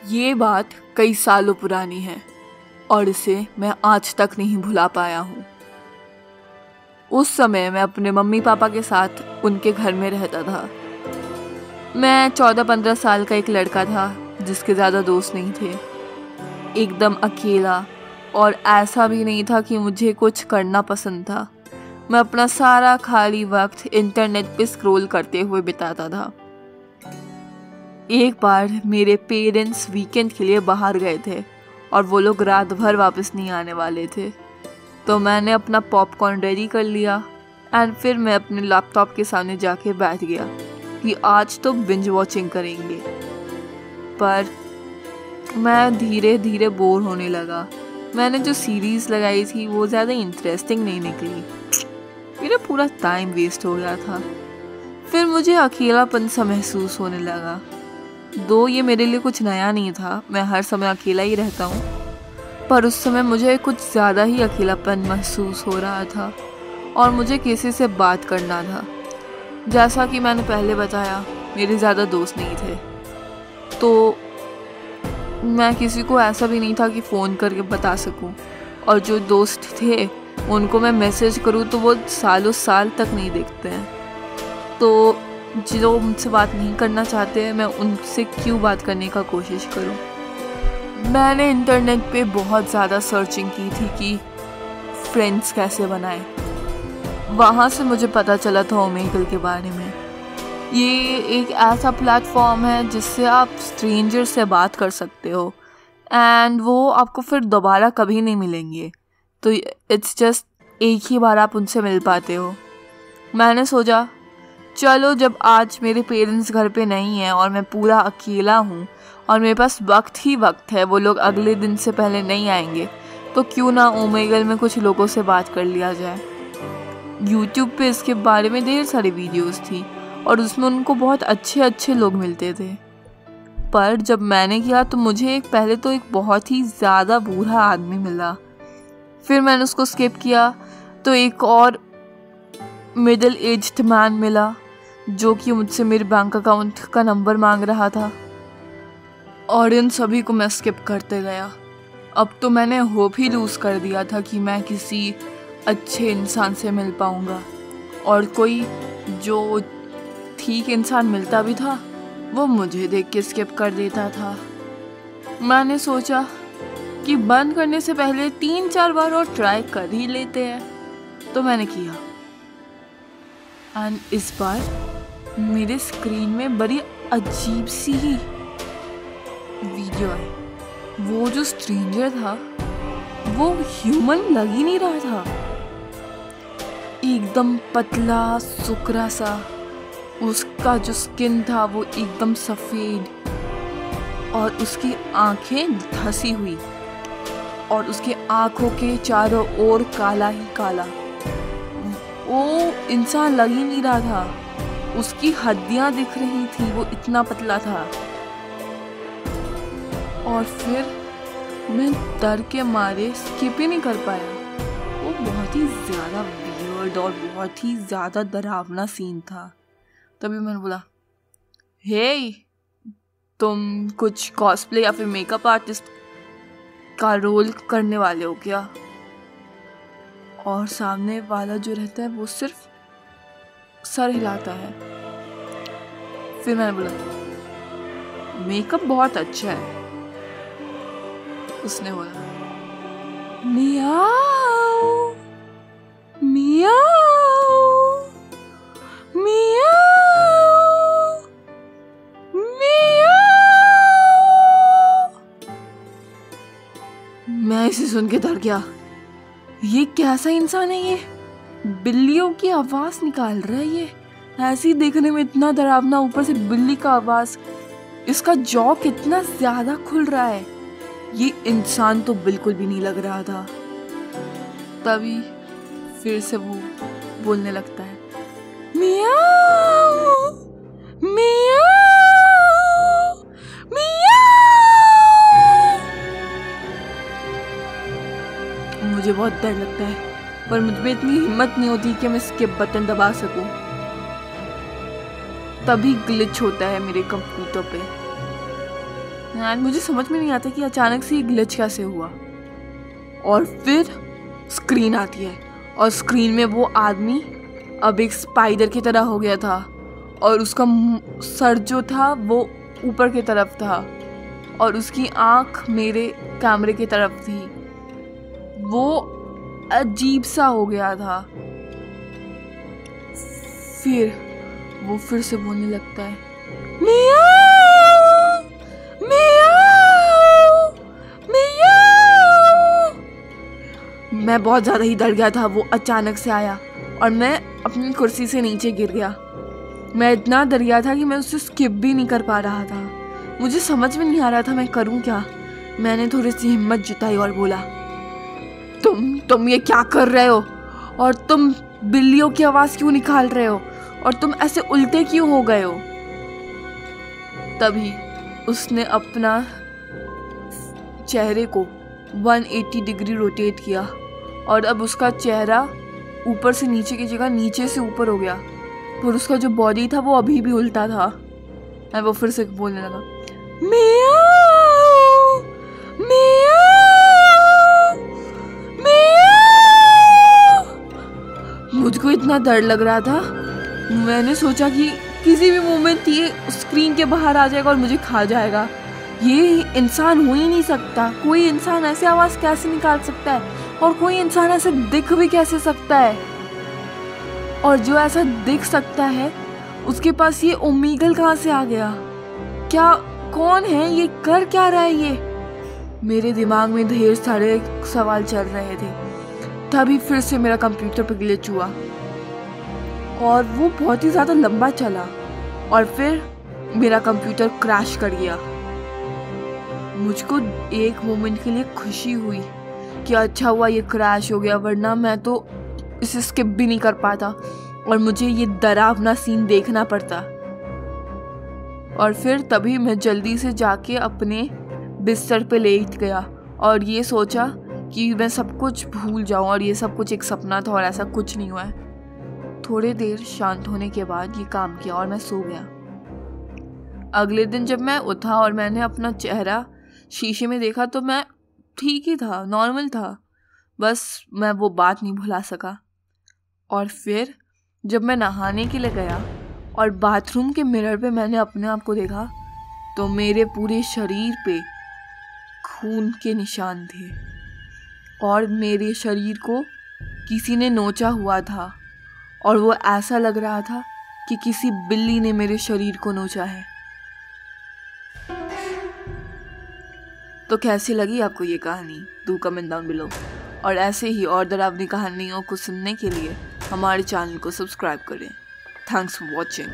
ये बात कई सालों पुरानी है और इसे मैं आज तक नहीं भुला पाया हूँ। उस समय मैं अपने मम्मी पापा के साथ उनके घर में रहता था। मैं 14-15 साल का एक लड़का था जिसके ज़्यादा दोस्त नहीं थे, एकदम अकेला, और ऐसा भी नहीं था कि मुझे कुछ करना पसंद था। मैं अपना सारा खाली वक्त इंटरनेट पे स्क्रॉल करते हुए बिताता था। एक बार मेरे पेरेंट्स वीकेंड के लिए बाहर गए थे और वो लोग रात भर वापस नहीं आने वाले थे, तो मैंने अपना पॉपकॉर्न रेडी कर लिया एंड फिर मैं अपने लैपटॉप के सामने जाके बैठ गया कि आज तो बिंज वॉचिंग करेंगे। पर मैं धीरे धीरे बोर होने लगा। मैंने जो सीरीज़ लगाई थी वो ज़्यादा इंटरेस्टिंग नहीं निकली। मेरा पूरा टाइम वेस्ट हो गया था। फिर मुझे अकेलापन सा महसूस होने लगा। दो ये मेरे लिए कुछ नया नहीं था, मैं हर समय अकेला ही रहता हूँ, पर उस समय मुझे कुछ ज़्यादा ही अकेलापन महसूस हो रहा था और मुझे किसी से बात करना था। जैसा कि मैंने पहले बताया, मेरे ज़्यादा दोस्त नहीं थे, तो मैं किसी को ऐसा भी नहीं था कि फ़ोन करके बता सकूं, और जो दोस्त थे उनको मैं मैसेज करूं तो वो सालों साल तक नहीं देखते हैं। तो जो मुझसे बात नहीं करना चाहते हैं, मैं उनसे क्यों बात करने का कोशिश करूं। मैंने इंटरनेट पे बहुत ज़्यादा सर्चिंग की थी कि फ्रेंड्स कैसे बनाएं। वहाँ से मुझे पता चला था ओमेगल के बारे में। ये एक ऐसा प्लेटफॉर्म है जिससे आप स्ट्रेंजर से बात कर सकते हो एंड वो आपको फिर दोबारा कभी नहीं मिलेंगे, तो इट्स जस्ट एक ही बार आप उनसे मिल पाते हो। मैंने सोचा चलो, जब आज मेरे पेरेंट्स घर पे नहीं हैं और मैं पूरा अकेला हूँ और मेरे पास वक्त ही वक्त है, वो लोग अगले दिन से पहले नहीं आएंगे, तो क्यों ना ओमेगल में कुछ लोगों से बात कर लिया जाए। यूट्यूब पे इसके बारे में ढेर सारी वीडियोस थी और उसमें उनको बहुत अच्छे अच्छे लोग मिलते थे। पर जब मैंने किया तो मुझे पहले तो एक बहुत ही ज़्यादा बूढ़ा आदमी मिला। फिर मैंने उसको स्किप किया तो एक और मिडिल एज्ड मैन मिला जो कि मुझसे मेरे बैंक अकाउंट का नंबर मांग रहा था, और इन सभी को मैं स्किप करते गया। अब तो मैंने होप ही लूज़ कर दिया था कि मैं किसी अच्छे इंसान से मिल पाऊँगा, और कोई जो ठीक इंसान मिलता भी था वो मुझे देख के स्किप कर देता था। मैंने सोचा कि बंद करने से पहले 3-4 बार और ट्राई कर ही लेते हैं, तो मैंने किया। एंड इस बार मेरे स्क्रीन में बड़ी अजीब सी ही वीडियो आई। वो जो स्ट्रेंजर था वो ह्यूमन लग ही नहीं रहा था, एकदम पतला सुकरा सा। उसका जो स्किन था वो एकदम सफ़ेद, और उसकी आंखें धसी हुई, और उसके आंखों के चारों ओर काला ही काला। वो इंसान लग ही नहीं रहा था, उसकी हड्डियां दिख रही थी, वो इतना पतला था। और फिर मैं डर के मारे स्किप ही नहीं कर पाया। वो बहुत ही ज़्यादा वियर्ड और बहुत ही ज़्यादा डरावना सीन था। तभी मैंने बोला, हे, तुम कुछ कॉस्प्ले या फिर मेकअप आर्टिस्ट का रोल करने वाले हो क्या? और सामने वाला जो रहता है वो सिर्फ सर हिलाता है। फिर मैंने बोला, मेकअप बहुत अच्छा है। उसने बोला, मियाओ मियाओ मियाओ मियाओ। मैं इसे सुन के डर गया। ये कैसा इंसान है? ये बिल्लियों की आवाज निकाल रहा है। ये ऐसी देखने में इतना डरावना, ऊपर से बिल्ली का आवाज, इसका जॉ कितना ज्यादा खुल रहा है। ये इंसान तो बिल्कुल भी नहीं लग रहा था। तभी फिर से वो बोलने लगता है, मियाओ मियाओ मियाओ। मुझे बहुत डर लगता है, पर मुझ में इतनी हिम्मत नहीं होती कि मैं स्किप बटन दबा सकूं। तभी ग्लिच होता है मेरे कंप्यूटर पे। यार मुझे समझ में नहीं आता कि अचानक से ये ग्लिच कैसे हुआ। और फिर स्क्रीन आती है और स्क्रीन में वो आदमी अब एक स्पाइडर की तरह हो गया था और उसका सर जो था वो ऊपर की तरफ था और उसकी आंख मेरे कैमरे की तरफ थी। वो अजीब सा हो गया था। फिर वो फिर से बोलने लगता है, मियाओ, मियाओ, मियाओ। मैं बहुत ज़्यादा ही डर गया था। वो अचानक से आया और मैं अपनी कुर्सी से नीचे गिर गया। मैं इतना डर गया था कि मैं उससे स्किप भी नहीं कर पा रहा था। मुझे समझ में नहीं आ रहा था मैं करूं क्या। मैंने थोड़ी सी हिम्मत जुटाई और बोला, तुम ये क्या कर रहे हो? और तुम बिल्लियों की आवाज़ क्यों निकाल रहे हो? और तुम ऐसे उल्टे क्यों हो गए हो? तभी उसने अपना चेहरे को 180 डिग्री रोटेट किया और अब उसका चेहरा ऊपर से नीचे की जगह नीचे से ऊपर हो गया, पर उसका जो बॉडी था वो अभी भी उल्टा था। मैं वो फिर से बोलने लगा, मियाओ, मियाओ, मियाओ। मुझको इतना डर लग रहा था, मैंने सोचा कि किसी भी मोमेंट ये स्क्रीन के बाहर आ जाएगा और मुझे खा जाएगा। ये इंसान हो ही नहीं सकता। कोई इंसान ऐसे आवाज़ कैसे निकाल सकता है? और कोई इंसान ऐसे दिख भी कैसे सकता है? और जो ऐसा दिख सकता है उसके पास ये ओमेगल कहाँ से आ गया? क्या, कौन है ये? कर क्या रहा है ये? मेरे दिमाग में ढेर सारे सवाल चल रहे थे। तभी फिर से मेरा कंप्यूटर पे ग्लिच हुआ और वो बहुत ही ज़्यादा लंबा चला और फिर मेरा कंप्यूटर क्रैश कर गया। मुझको एक मोमेंट के लिए खुशी हुई कि अच्छा हुआ ये क्रैश हो गया, वरना मैं तो इसे स्किप भी नहीं कर पाता और मुझे ये डरावना सीन देखना पड़ता। और फिर तभी मैं जल्दी से जाके अपने बिस्तर पे लेट गया और ये सोचा कि मैं सब कुछ भूल जाऊं और ये सब कुछ एक सपना था और ऐसा कुछ नहीं हुआ है। थोड़ी देर शांत होने के बाद ये काम किया और मैं सो गया। अगले दिन जब मैं उठा और मैंने अपना चेहरा शीशे में देखा तो मैं ठीक ही था, नॉर्मल था। बस मैं वो बात नहीं भुला सका। और फिर जब मैं नहाने के लिए गया और बाथरूम के मिरर पे मैंने अपने आप को देखा तो मेरे पूरे शरीर पे खून के निशान थे और मेरे शरीर को किसी ने नोचा हुआ था और वो ऐसा लग रहा था कि किसी बिल्ली ने मेरे शरीर को नोचा है। तो कैसी लगी आपको ये कहानी? Do comment down below. और ऐसे ही और डरावनी कहानियों को सुनने के लिए हमारे चैनल को सब्सक्राइब करें। Thanks for watching.